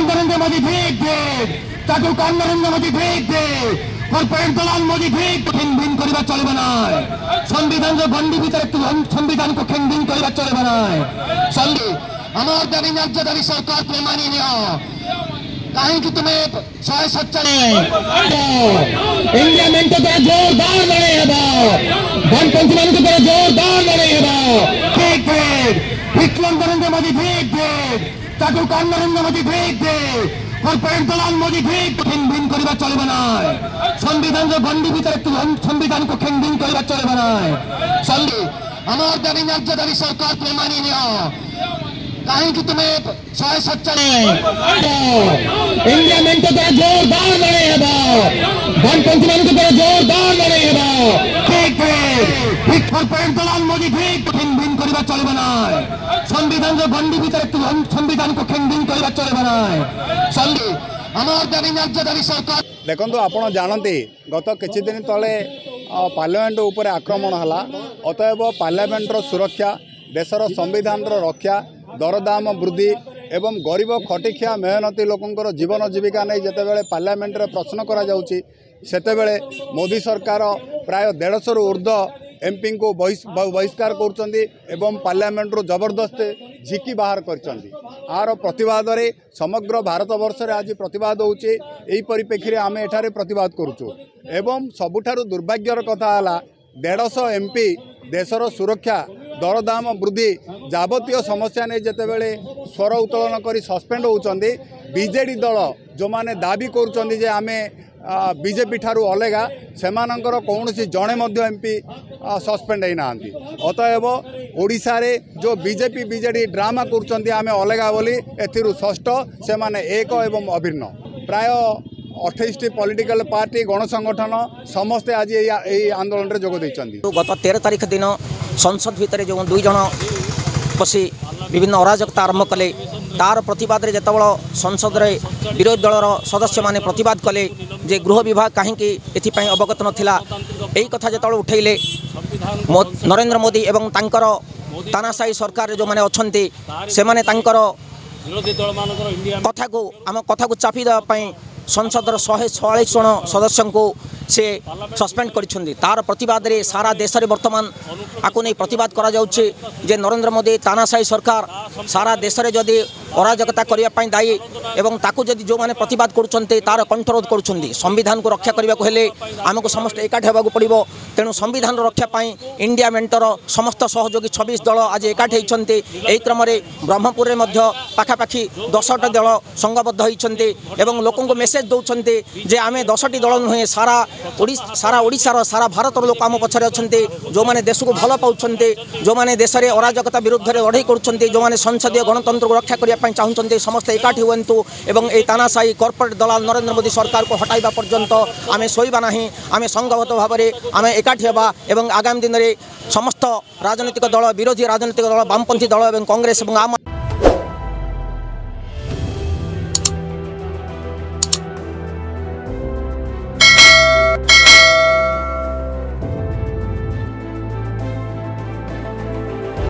नरेंद्र मोदी भेद नरेंद्र मोदी भेद कॉर्पोरेट दलाल मोदी भेद खिन करवा चलबे ना संविधान गंडी भीतर संविधान को खिन करवा चलबे ना আমার দাবি ন্যায্য দাবি সরকার তুমি মানিয়ে নিও कहीं तुम्हें 147 इंडिया मेंटो द्वारा जोरदार लड़ाई हेबो गणतंत्र मान को द्वारा जोरदार लड़ाई हेबो विक्रम नरेंद्र मोदी भेद ताकू नरेंद्र मोदी भेद कॉर्पोरेट दलाल मोदी भेद खिन करवा चलबे ना संविधान गंडी भीतर संविधान को खिन करवा चलबे ना আমার দাবি ন্যায্য দাবি সরকার তুমি মানিয়ে নিও कहीं तुम्हें 147 इंडिया मेंटो द्वारा जोरदार लड़ाई हेबो गणतंत्र मान को द्वारा जोरदार लड़ाई हेबो कॉर्पोरेट दलाल मोदी भेद खिन करवा चलबे ना संविधान गंडी भीतर संविधान को खिन करवा चलबे ना আমার দাবি ন্যায্য দাবি সরকার देखो आपण जानते गत किछि दिन तले पार्लियामेंट उपर आक्रमण हला अतएव पार्लियामेंट सुरक्षा देशर संविधान रक्षा दरदाम वृद्धि एवं गरीब खटिखिया मेहनती लोकंर जीवन जीविका नहीं जितेबाला पार्लियामेंट रे प्रश्न करा जाउची सेतेबेले मोदी सरकार प्राय 150 रु ऊर्ध्व एमपी को बहिष्कार कर पार्लियामेंट रू जबरदस्त झिकी बाहर कर आर प्रतिवाद रे समग्र भारत वर्ष रे आज प्रतिवाद होउची एही परिप्रेक्षी रे आमे एठारे प्रतिवाद करूचु एवं सबुठारु दुर्भाग्यर कथा हला 150 एमपी देशर सुरक्षा दरदाम वृद्धि जावतीय समस्या नहीं जितेबाला स्वर उत्तोलन कर सस्पेंड होउचंदी बीजेडी दल जो माने दाबी करूचंदी जे आमे बीजेपी ठारू अलगा सेमानंकर कौनसी जड़े एमपी सस्पेंड होना अतएव ओडिशा रे जो बीजेपी बीजेडी ड्रामा करुँच आम अलगा बोली एथिरु षष्ठ से माने एक एवं अभिन्न प्राय 28 पॉलिटिकल पार्टी गणसंगठन समस्ते आज यही आंदोलन रे जोग देइचंदी। गत 13 तारीख दिन संसद भितर जो 2 जन पशि विभिन्न अराजकता आरंभ कले तार प्रतिवाद रे जेतबेला संसद रे विरोधी दलर सदस्य माने प्रतिवाद कले जे गृह विभाग कहीं एथिपाई अवगत नथिला एही कथा जेतबेला उठैले नरेंद्र मोदी एवं तांकर तानाशाही सरकार जो माने अछंती से माने तांकर कथा को आम कथा को चापी देवा पई संसदर 146 जन सदस्य को से सस्पेंड करिसेंती तार प्रतिवाद रे सारा देश रे वर्तमान आकु नहीं प्रतिवाद करा जाउछे जे नरेंद्र मोदी तानाशाही सरकार सारा देश रे जदि अराजकता करिया पई दायी एवं ताकु जदि जो माने प्रतिवाद करुछंती तार कंठरोध करुछंती संविधान को रक्षा करबा को हेले हमको समस्त एकाठ हेबाकू पड़िबो तेणु संविधान रक्षा पई इंडिया मेंटर समस्त सहयोगी 26 दल आज एकाठ होइछंती एही क्रम रे ब्रह्मपुर रे मध्य पाखापाखी 10टा दल संघबद्ध होइछंती एवं लोकन को मेसेज दउछंती जे आमे 10टी दल नुहे सारा ओडिशा सारा भारत लोक आम पछरे अछंती जो माने देश को भल पाउछंती जो माने देश रे अराजकता विरुद्ध रे लड़ाई करुछंती जो माने संसदीय गणतंत्र को रक्षा करिया पई चाहुछंती समस्त एकाठी हुअन्तु एवं ए तानाशाही कॉर्पोरेट दलाल नरेंद्र मोदी सरकार को हटाइबा पर्यंत आमे सोइबा नाही आमे संघबद्ध भाव रे आमे एकाठी हेबा एवं आगामी दिन रे समस्त राजनीतिक दल विरोधी राजनीतिक दल वामपंथी दल एवं कांग्रेस एवं आम